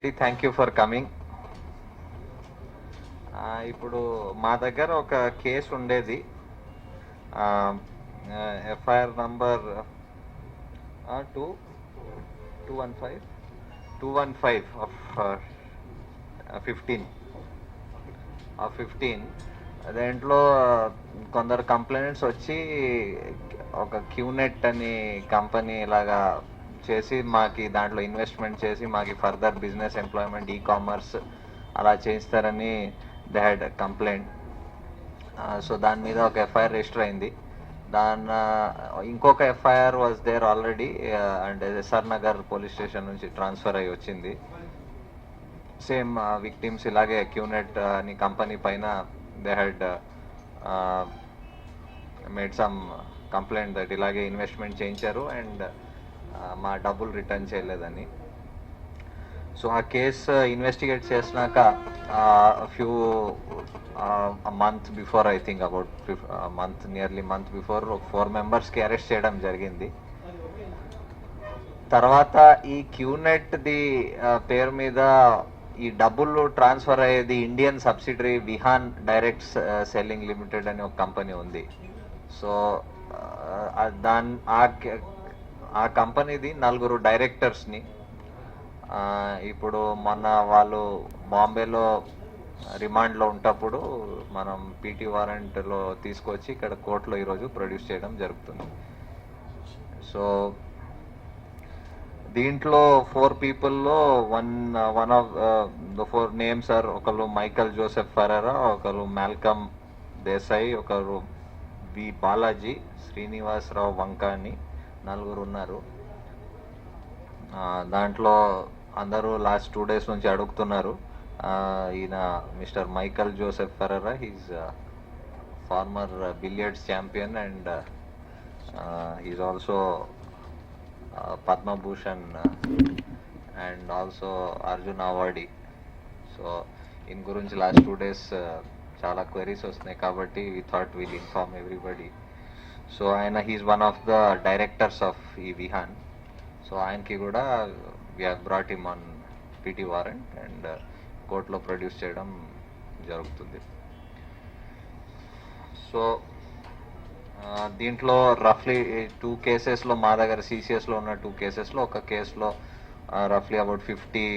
Thank you for coming. ఇప్పుడు మా దగ్గర ఒక కేసు ఉండేది. FIR number 215 of 15. దాంట్లో కొందరు కంప్లైంట్స్ వచ్చి ఒక క్యూనెట్ అని కంపెనీ ఇలాగా చేసి మాకి దాంట్లో ఇన్వెస్ట్మెంట్ చేసి మాకి ఫర్దర్ బిజినెస్ ఎంప్లాయ్మెంట్ కామర్స్ అలా చేస్తారని దే హ్యాడ్ కంప్లైంట్. సో దాని మీద ఒక ఎఫ్ఐఆర్ రిజిస్టర్ అయింది. ఇంకొక FIR was there already and SR Nagar police station నుంచి ట్రాన్స్ఫర్ అయ్యి వచ్చింది. సేమ్ విక్టిమ్స్ ఇలాగే క్యూనెట్ అని కంపెనీ పైన they had made some complaint that ఇలాగే ఇన్వెస్ట్మెంట్ చేయించారు అండ్ మా డబ్బులు రిటర్న్ చేయలేదని. సో ఆ కేసు ఇన్వెస్టిగేట్ చేసినాక few month before, I think about nearly month before 4 మెంబర్స్కి అరెస్ట్ చేయడం జరిగింది. తర్వాత ఈ క్యూనెట్ది పేరు మీద ఈ డబ్బులు ట్రాన్స్ఫర్ అయ్యేది Indian subsidiary Vihaan direct selling limited అని ఒక కంపెనీ ఉంది. సో ఆ కంపెనీది 4 డైరెక్టర్స్ని ఇప్పుడు మొన్న వాళ్ళు బాంబేలో రిమాండ్లో ఉన్నప్పుడు మనం పీటీ వారెంట్లో తీసుకొచ్చి ఇక్కడ కోర్టులో ఈరోజు ప్రొడ్యూస్ చేయడం జరుగుతుంది. సో దీంట్లో 4 పీపుల్లో one of the 4 names are, ఒకరు మైకల్ జోసెఫ్ ఫెరెరా, ఒకరు మాల్కమ్ దేశాయి, ఒకరు వి బాలాజీ, శ్రీనివాసరావు వంక అని 4 ఉన్నారు. దాంట్లో అందరూ లాస్ట్ 2 days నుంచి అడుగుతున్నారు. ఈయన mister Michael Joseph Ferreira, he's former billiards champion and he's also Padma Bhushan and also Arjun awardee. So ఈయన గురించి లాస్ట్ 2 days చాలా క్వెరీస్ వస్తున్నాయి కాబట్టి we thought will inform everybody. So he's one of the directors of ఈ Vihaan. So ఆయనకి కూడా we have brought him on PT warrant and కోర్టులో produce చేయడం జరుగుతుంది. సో దీంట్లో రఫ్లీ 2 కేసెస్లో మా దగ్గర సిసిఎస్లో ఉన్న 2 కేసెస్లో ఒక కేసులో రఫ్లీ అబౌట్ 50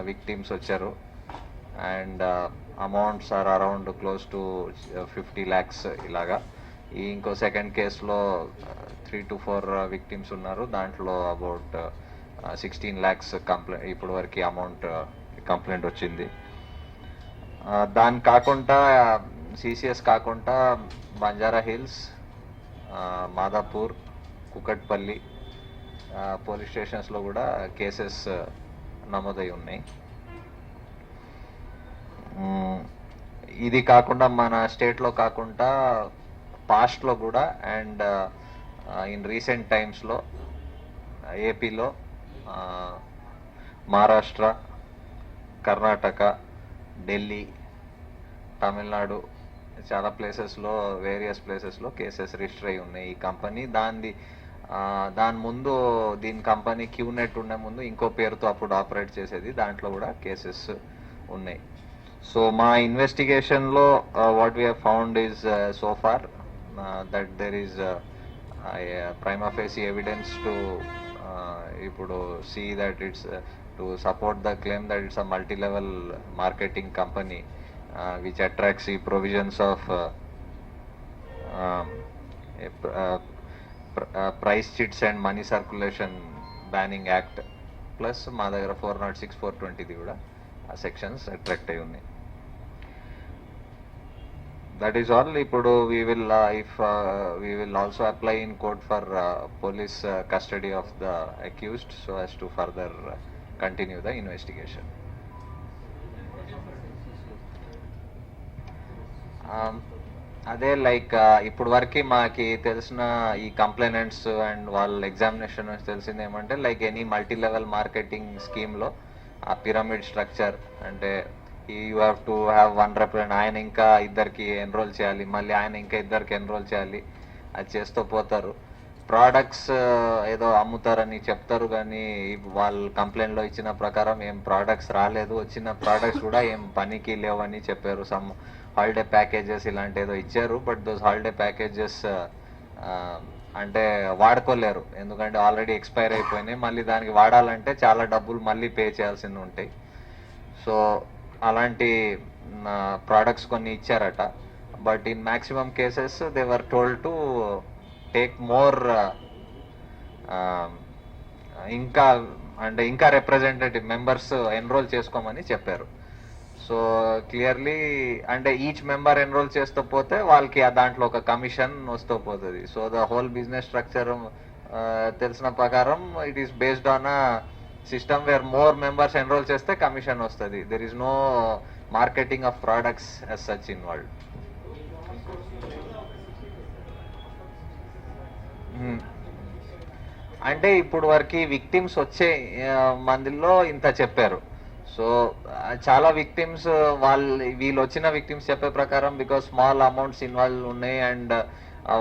విక్టిమ్స్ వచ్చారు and amounts are around close to 50 lakhs ఇలాగా. ఇంకో సెకండ్ కేసులో 3 to 4 విక్టిమ్స్ ఉన్నారు. దాంట్లో అబౌట్ 16 lakhs కంప్లైంట్ ఇప్పుడు వరకు అమౌంట్ కంప్లైంట్ వచ్చింది. దాని కాకుండా సిసిఎస్ కాకుండా బంజారా హిల్స్, మాదాపూర్, కుకట్పల్లి పోలీస్ స్టేషన్స్లో కూడా కేసెస్ నమోదై ఉన్నాయి. ఇది కాకుండా మన స్టేట్లో కాకుండా పాస్ట్లో కూడా అండ్ ఇన్ రీసెంట్ టైమ్స్లో ఏపీలో, మహారాష్ట్ర, కర్ణాటక, ఢిల్లీ, తమిళనాడు చాలా ప్లేసెస్లో వేరియస్ ప్లేసెస్లో కేసెస్ రిజిస్టర్ అయి ఉన్నాయి. ఈ కంపెనీ దాని ముందు దీని కంపెనీ క్యూనెట్ ఉండే ముందు ఇంకో పేరుతో అప్పుడు ఆపరేట్ చేసేది, దాంట్లో కూడా కేసెస్ ఉన్నాయి. సో మా ఇన్వెస్టిగేషన్లో what we have found is so far that there is prima facie evidence to ఇప్పుడు see that it's to support the claim that it's a multi-level marketing company which attracts the provisions of price chits and money circulation banning act plus మా దగ్గర 406, 420 కూడా ఆ sections attract అయి ఉన్నాయి. That is all. ఇప్పుడు we will also apply in court for police custody of the accused so as to further continue the investigation. అదే like ఇప్పుడు వరకు మాకి తెలిసిన ఈ కంప్లైనెంట్స్ అండ్ వాళ్ళ ఎగ్జామినేషన్ తెలిసింది ఏమంటే like any multi level marketing స్కీమ్లో ఆ పిరమిడ్ స్ట్రక్చర్ అంటే you have to have 1 representative, ఆయన ఇంకా 2కి ఎన్రోల్ చేయాలి, మళ్ళీ ఆయన ఇంకా 2కి ఎన్రోల్ చేయాలి, అది చేస్తూ పోతారు. ప్రోడక్ట్స్ ఏదో అమ్ముతారని చెప్తారు, కానీ వాళ్ళ కంప్లైంట్లో ఇచ్చిన ప్రకారం ఏం ప్రోడక్ట్స్ రాలేదు. వచ్చిన ప్రోడక్ట్స్ కూడా ఏం పనికి లేవని చెప్పారు. సమ్ హాలిడే ప్యాకేజెస్ ఇలాంటి ఏదో ఇచ్చారు, బట్ దోస్ హాలిడే ప్యాకేజెస్ అంటే వాడుకోలేరు, ఎందుకంటే ఆల్రెడీ ఎక్స్పైర్ అయిపోయినాయి. మళ్ళీ దానికి వాడాలంటే చాలా డబ్బులు మళ్ళీ పే చేయాల్సింది ఉంటాయి. సో అలాంటి ప్రోడక్ట్స్ కొన్ని ఇచ్చారట. But in maximum cases they were told to take more, ఇంకా అంటే ఇంకా రిప్రజెంటేటివ్ మెంబర్స్ ఎన్రోల్ చేసుకోమని చెప్పారు. సో క్లియర్లీ అంటే ఈచ్ మెంబర్ ఎన్రోల్ చేస్తూ పోతే వాళ్ళకి దాంట్లో ఒక కమిషన్ వస్తూ పోతుంది. So the whole business structure తెలిసిన ప్రకారం it is based on a system where more members enroll చేస్తే కమిషన్ వస్తుంది. There is no marketing of products as such involved. అంటే ఇప్పుడు వరకు విక్టిమ్స్ వచ్చే మందిలో ఇంత చెప్పారు. సో చాలా విక్టిమ్స్ వీళ్ళు వచ్చిన విక్టిమ్స్ చెప్పే ప్రకారం బికాస్ స్మాల్ అమౌంట్స్ ఇన్వాల్వ్ ఉన్నాయి అండ్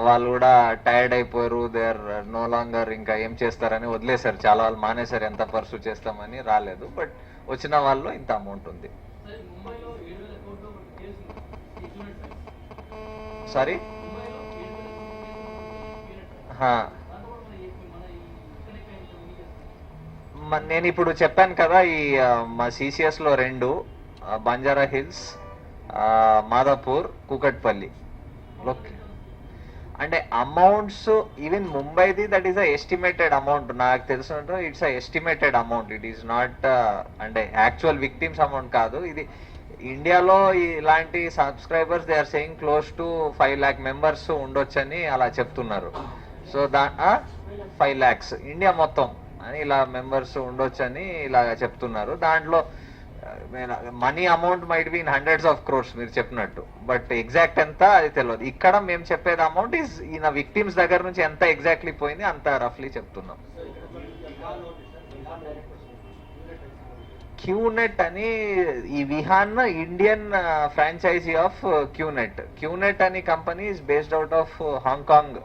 వాళ్ళు కూడా టైర్డ్ అయిపోయారు, దే ఆర్ నో లాంగర్ ఇంకా ఏం చేస్తారని వదిలేశారు. చాలా వాళ్ళు మానేశారు, ఎంత పర్సూ చేస్తామని రాలేదు. బట్ వచ్చిన వాళ్ళు ఇంత అమౌంట్ ఉంది. సారీ, నేను ఇప్పుడు చెప్పాను కదా, ఈ మా సిసిఎస్ లో 2 బంజారా హిల్స్, మాదాపూర్, కూకట్పల్లి. అంటే అమౌంట్స్ ఈవెన్ ముంబైది that is a estimated amount. నాకు తెలిసినట్టు it's a estimated amount, it is not అంటే యాక్చువల్ విక్టిమ్స్ అమౌంట్ కాదు ఇది. ఇండియాలో ఇలాంటి subscribers they are saying close to 5 lakh members ఉండొచ్చని అలా చెప్తున్నారు. సో 5 lakhs ఇండియా మొత్తం అని ఇలా మెంబర్స్ ఉండొచ్చని ఇలా చెప్తున్నారు. దాంట్లో money amount might be in hundreds of crores మీరు చెప్పినట్టు, బట్ ఎగ్జాక్ట్ ఎంత అది తెలియదు. ఇక్కడ మేము చెప్పేది అమౌంట్ ఈస్ ఈయన విక్టిమ్స్ దగ్గర నుంచి ఎంత ఎగ్జాక్ట్లీ పోయింది అంత రఫ్లీ చెప్తున్నాం. క్యూనెట్ అని ఈ Vihan Indian franchisee of QNet. QNet అని company is based out of Hong.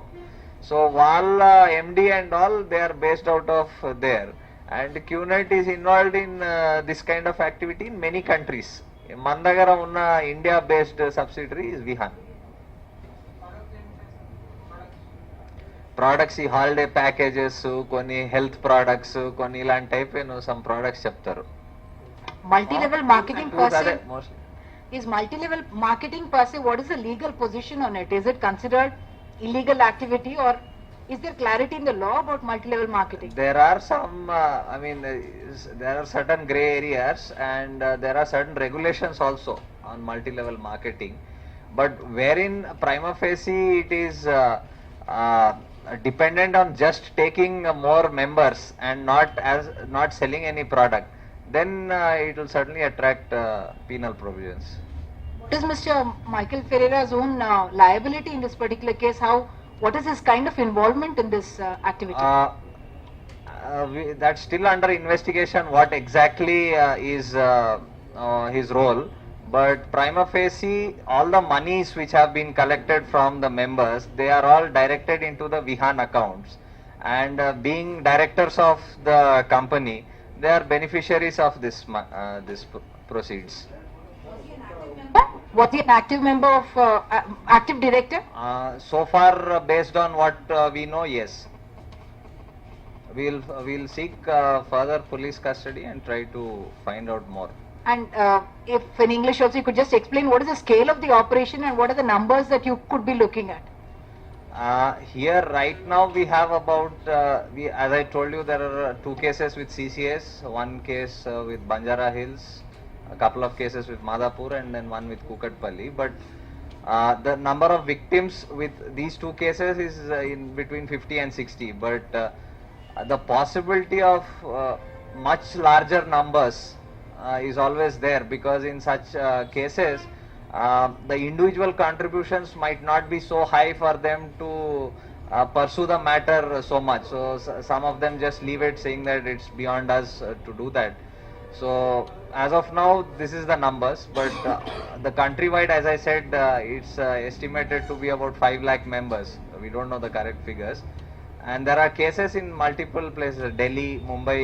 So వాళ్ళ MD and all they are based out of there, and QNet is involved in this kind of activity in many countries. మన దగ్గర ఉన్న India based subsidiary is Vihaan. Products ఈ holiday packages, కొన్ని health products, కొన్ని ఇలాంటి type some products చెప్తారు. Multi-level marketing per se is multi-level marketing per se. What is the legal position on it? Is it considered illegal activity, or is there clarity in the law about multi-level marketing? There are some there are certain gray areas and there are certain regulations also on multi-level marketing, but wherein prima facie it is dependent on just taking more members and not selling any product, then it will certainly attract penal provisions. What is Mr. Michael Ferreira's own liability in this particular case? What is his kind of involvement in this activity? That's still under investigation what exactly is his role, but prima facie all the monies which have been collected from the members, they are all directed into the Vihan accounts, and being directors of the company, they are beneficiaries of this proceeds. Was he an active member of active director? So far, based on what we know, yes. We'll seek further police custody and try to find out more. And if in English also you could just explain what is the scale of the operation and what are the numbers that you could be looking at? Here right now we have about, as I told you, there are 2 cases with CCS, 1 case with Banjara Hills, a couple of cases with Madhapur, and then 1 with Kukatpalli. But the number of victims with these 2 cases is in between 50 and 60. But the possibility of much larger numbers is always there, because in such cases the individual contributions might not be so high for them to pursue the matter so much. So some of them just leave it, saying that it's beyond us to do that. So as of now this is the numbers, but the countrywide, as I said, it's estimated to be about 5 lakh members. We don't know the correct figures, and there are cases in multiple places, Delhi, Mumbai,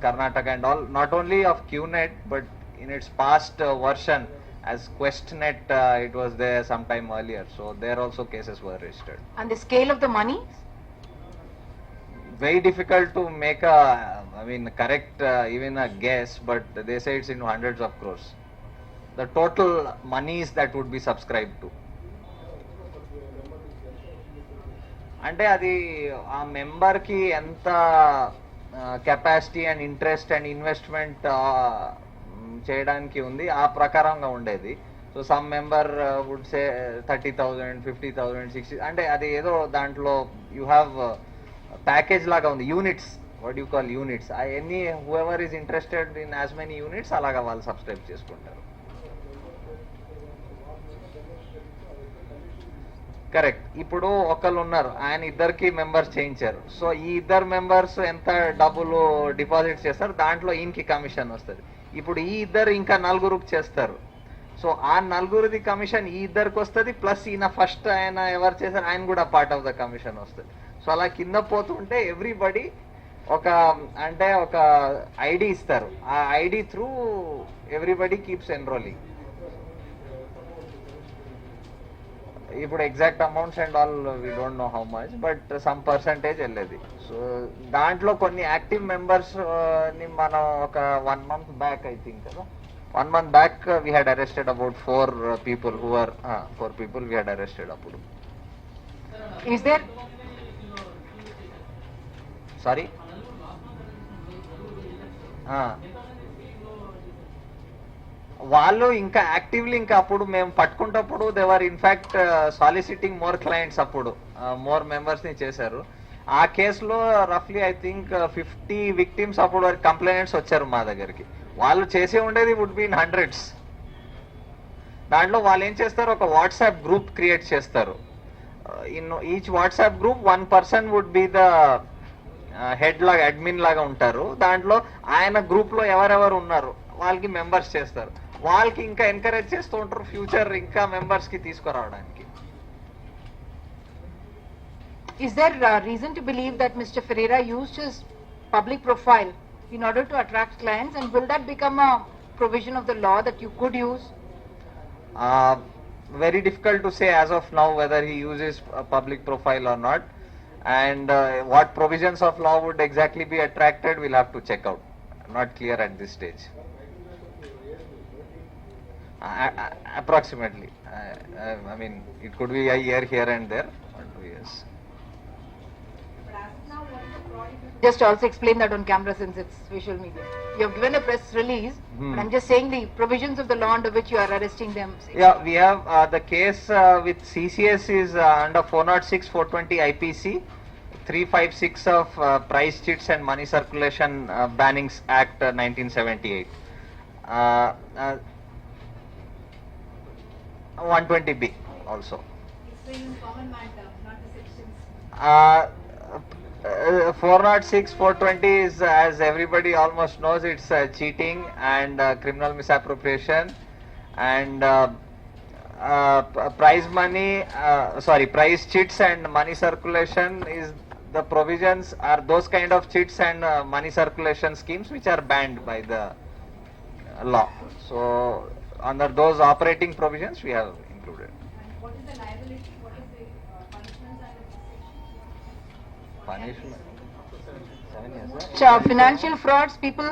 Karnataka and all, not only of QNet but in its past version as QuestNet, it was there sometime earlier, so there also cases were registered. And the scale of the money? Very difficult to make a, correct even a guess, but they say it's in hundreds of crores. The total monies that would be subscribed to. అంటే అది ఆ మెంబర్కి ఎంత capacity and interest and investment చేయడానికి ఉంది ఆ ప్రకారంగా ఉండేది. So some member would say 30,000, 50,000, 60, అంటే అది ఏదో దాంట్లో యూ హ్యావ్ ప్యాకేజ్ లాగా ఉంది. Units, what you call units, any whoever is interested in as many units అలాగా వాళ్ళు సబ్స్క్రైబ్ చేసుకుంటారు. కరెక్ట్. ఇప్పుడు ఒకళ్ళు ఉన్నారు, ఆయన ఇద్దరికి మెంబర్స్ చేయించారు. సో ఈ ఇద్దరు మెంబర్స్ ఎంత డబ్బులు డిపాజిట్ చేస్తారు, దాంట్లో ఈయనకి కమిషన్ వస్తుంది. ఇప్పుడు ఈ ఇద్దరు ఇంకా నలుగురికి చేస్తారు. సో ఆ నలుగురిది కమిషన్ ఈ ఇద్దరికి వస్తుంది, ప్లస్ ఈయన ఫస్ట్ ఆయన ఎవరు చేశారు ఆయన కూడా పార్ట్ ఆఫ్ ద కమిషన్ వస్తుంది. సో అలా కింద పోతుంటే ఎవ్రీబడి ఒక ఐడి ఇస్తారు. ఆ ID through everybody keeps enrolling. ఇప్పుడు exact amounts and all we don't know how much, but some percentage వెళ్ళేది. సో దాంట్లో కొన్ని యాక్టివ్ మెంబర్స్ ని మనం ఒక 1 month బ్యాక్, ఐ థింక్ కదా, 1 month back we had arrested about 4 people who were 4 people we had arrested అప్పుడు. Is there? Sorry? వాళ్ళు ఇంకా యాక్టివ్లీ ఇంకా అప్పుడు మేము పట్టుకుంటప్పుడు దేవర్ ఇన్ఫాక్ట్ సాలిసిటింగ్ మోర్ క్లయింట్స్, అప్పుడు మోర్ మెంబర్స్ ని చేశారు. ఆ కేసులో రఫ్లీ ఐ థింక్ 50 victims అప్పుడు వారికి కంప్లైంట్స్ వచ్చారు మా దగ్గరికి. వాళ్ళు చేసే ఉండేది వుడ్ బి ఇన్ హండ్రెడ్స్. దాంట్లో వాళ్ళు ఏం చేస్తారు, ఒక వాట్సాప్ గ్రూప్ క్రియేట్ చేస్తారు. In each WhatsApp group 1 person would be the head లాగా, అడ్మిన్ లాగా ఉంటారు. దాంట్లో ఆయన గ్రూప్ లో ఎవరెవరు ఉన్నారు వాళ్ళకి మెంబర్స్ చేస్తారు. వాళ్ళకి ఇంకా ఎంకరేజ్ చేస్తూ ఉంటారు ఫ్యూచర్ ఇంకా మెంబర్స్ కి తీసుకురావడానికి. Is there reason to believe that Mr. Ferreira used his public profile in order to attract clients, and will that become a provision of the law that you could use? Very difficult to say as of now whether he uses a public profile or not, and what provisions of law would exactly be attracted, we'll have to check out. Not clear at this stage. Approximately. It could be a year here and there, or 2 years. Just also explain that on camera since it's visual media. You have given a press release, but I'm just saying the provisions of the law under which you are arresting them. Yeah, we have the case with CCS is under 406, 420 IPC, 356 of Price Cheats and Money Circulation Bannings Act 1978. 120B also. Explain in common matter, not the sections. 406, 420 is, as everybody almost knows, it's cheating and criminal misappropriation, and price cheats and money circulation is the provisions are those kind of cheats and money circulation schemes which are banned by the law. So under those operating provisions we have included. And what is the liability? What is the punishment under this section? Punishment 7 years. So financial frauds, people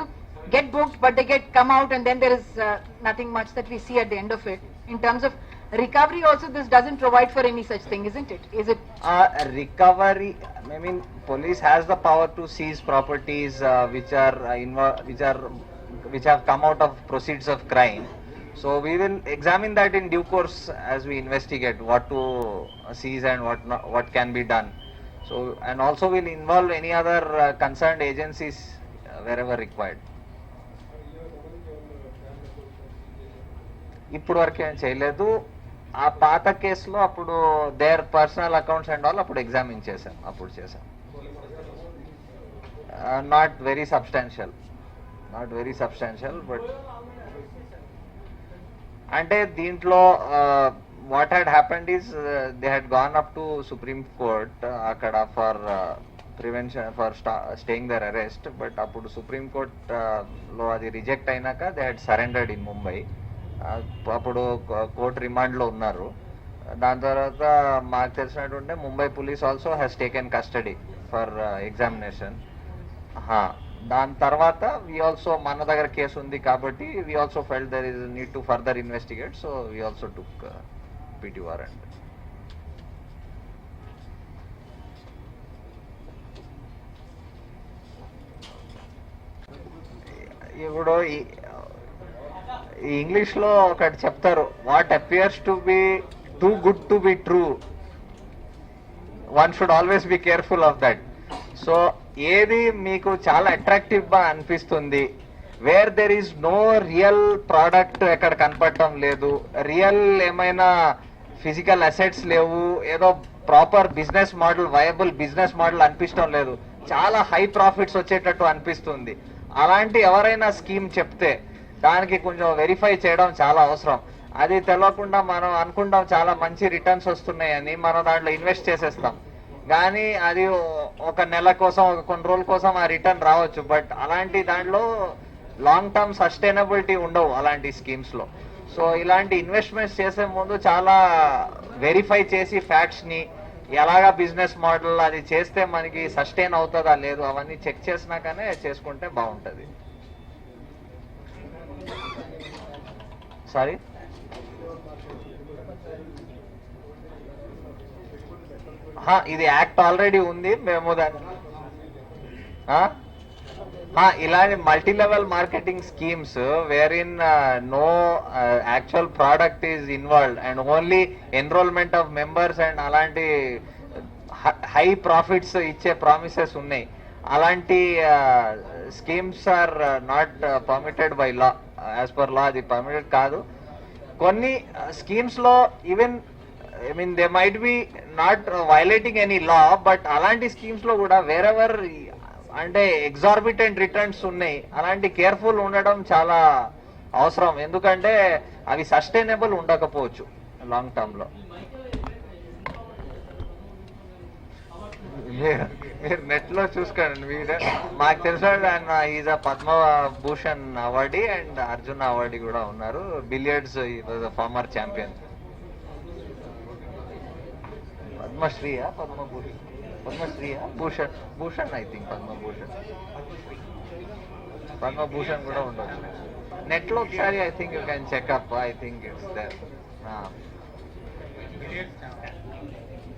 get booked but they come out and then there is nothing much that we see at the end of it. In terms of recovery also, this doesn't provide for any such thing, isn't it? Is it? Recovery, police has the power to seize properties which have come out of proceeds of crime. So we will examine that in due course as we investigate what to seize and what can be done. So, and also we'll involve any other concerned agencies wherever required. ఇప్పుడు వరకు ఏం చేయలేదు. ఆ పాత కేసులో అప్పుడు there personal accounts and all అప్పుడు examine చేశాం, అప్పుడు చేశాం. నాట్ వెరీ సబ్స్టాన్షియల్ బట్ అంటే దీంట్లో what had happened is they had gone up to Supreme Court akada for prevention for staying their arrest, but appudu Supreme Court lo adi reject ainaka they had surrendered in Mumbai. అప్పుడు court remand లో ఉన్నారు. దాని తర్వాత మాకు తెలిసినట్టుంటే Mumbai police also has taken custody for examination. దాని తర్వాత we also మన దగ్గర కేసు ఉంది కాబట్టి we also felt there is need to further investigate, so we also took PT warrant. ఇప్పుడు ఇంగ్లీష్ లో ఒకటి చెప్తారు, what appears to be too good to be true, one should always be careful of that. So ఏది మీకు చాలా attractive గా అనిపిస్తుంది, where there is no real product ఎక్కడ కనపడటం లేదు, రియల్ ఏమైనా ఫిజికల్ అసెట్స్ లేవు, ఏదో proper business model viable business model అనిపించడం లేదు, చాలా హై ప్రాఫిట్స్ వచ్చేటట్టు అనిపిస్తుంది, అలాంటి ఎవరైనా స్కీమ్ చెప్తే దానికి కొంచెం వెరిఫై చేయడం చాలా అవసరం. అది తెలియకుండా మనం అనుకుంటాం చాలా మంచి రిటర్న్స్ వస్తున్నాయని, మనం దాంట్లో ఇన్వెస్ట్ చేసేస్తాం. కానీ అది ఒక నెల కోసం కొన్ని రోజుల కోసం ఆ రిటర్న్ రావచ్చు, బట్ అలాంటి దాంట్లో లాంగ్ టర్మ్ సస్టైనబిలిటీ ఉండవు అలాంటి స్కీమ్స్ లో. సో ఇలాంటి ఇన్వెస్ట్మెంట్స్ చేసే ముందు చాలా వెరిఫై చేసి ఫ్యాక్ట్స్ ని, ఎలాగా బిజినెస్ మోడల్ అది చేస్తే మనకి సస్టైన్ అవుతుందా లేదు అవన్నీ చెక్ చేసినాకనే చేసుకుంటే బాగుంటది. సారీ, ఇది యాక్ట్ ఆల్రెడీ ఉంది. మేము దాన్ని ఇలాంటి multi level marketing schemes where in no actual product is involved and only enrolment of members and అలాంటి హై ప్రాఫిట్స్ ఇచ్చే ప్రామిసెస్ ఉన్నాయి. అలాంటి schemes are not permitted by law. As per law అది permitted కాదు. కొన్ని స్కీమ్స్ లో even I mean they might be not violating any law, but అలాంటి schemes లో కూడా వేరెవర్ అంటే ఎగ్జార్బిటెంట్ రిటర్న్స్ ఉన్నాయి. అలాంటి కేర్ఫుల్ ఉండడం చాలా అవసరం, ఎందుకంటే అవి సస్టైనబుల్ ఉండకపోవచ్చు లాంగ్ టర్మ్ లో. మీరు నెట్ లో చూసుకోండి. మాకు తెలిసిన ఆయన is a Padma Bhushan awardee and Arjun awardee కూడా ఉన్నారు. Billiards former champion. పద్మశ్రీయా పద్మభూషణ్, పద్మశ్రీయా భూషణ్, భూషణ్ ఐ థింక్ పద్మభూషణ్, పద్మభూషణ్ కూడా ఉండొచ్చు. నెట్ లో ఒకసారి I think you can check up, I think it's there.